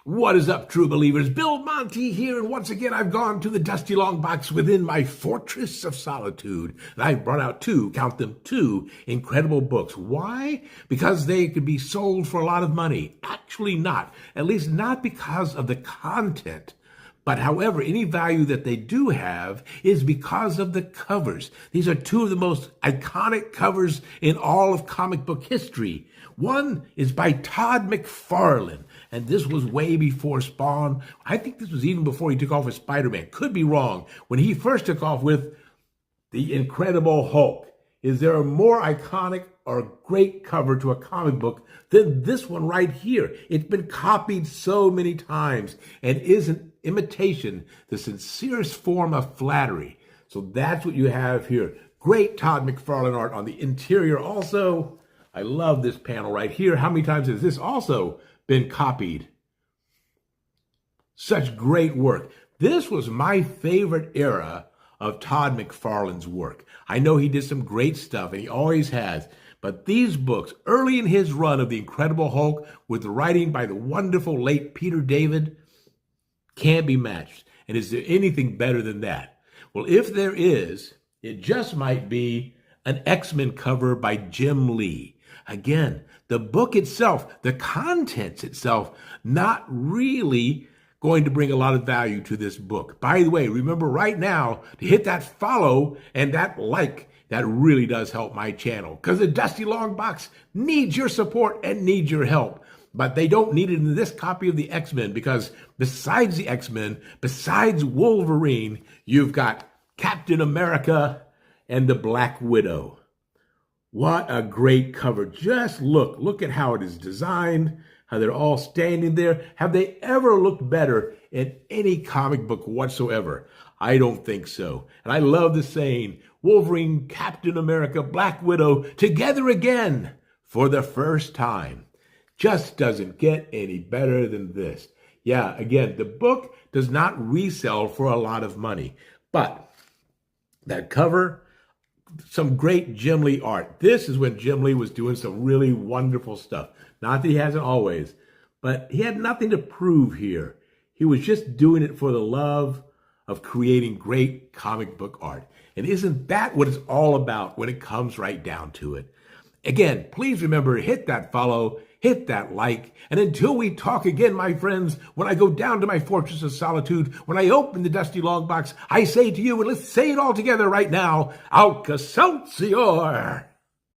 What is up, true believers? Bill Monty here, and once again I've gone to the dusty long box within my fortress of solitude, and I've brought out count them, two incredible books. Why? Because they could be sold for a lot of money. Actually not. At least not because of the content. But however, any value that they do have is because of the covers. These are two of the most iconic covers in all of comic book history. One is by Todd McFarlane, and this was way before Spawn. I think this was even before he took off with Spider-Man. Could be wrong. When he first took off with The Incredible Hulk. Is there a more iconic or great cover to a comic book than this one right here? It's been copied so many times and is an imitation, the sincerest form of flattery. So that's what you have here. Great Todd McFarlane art on the interior. Also, I love this panel right here. How many times has this also been copied? Such great work. This was my favorite era of Todd McFarlane's work. I know he did some great stuff, and he always has, but these books, early in his run of The Incredible Hulk, with the writing by the wonderful late Peter David, can't be matched. And is there anything better than that? Well, if there is, it just might be an X-Men cover by Jim Lee. Again, the book itself, the contents itself, not really going to bring a lot of value to this book. By the way, remember right now to hit that follow and that like. That really does help my channel, because the Dusty Long Box needs your support and needs your help. But they don't need it in this copy of the X-Men, because besides the X-Men, besides Wolverine, you've got Captain America and the Black Widow. What a great cover. Just look at how it is designed, how they're all standing there. Have they ever looked better in any comic book whatsoever? I don't think so. And I love the saying, Wolverine, Captain America, Black Widow, together again for the first time. Just doesn't get any better than this. Yeah, again, the book does not resell for a lot of money, but that cover, some great Jim Lee art. This is when Jim Lee was doing some really wonderful stuff. Not that he hasn't always, but he had nothing to prove here. He was just doing it for the love of creating great comic book art. And isn't that what it's all about when it comes right down to it? Again, please remember, hit that follow, hit that like, and until we talk again, my friends, when I go down to my fortress of solitude, when I open the dusty long box, I say to you, and let's say it all together right now, AlkaSeltzior!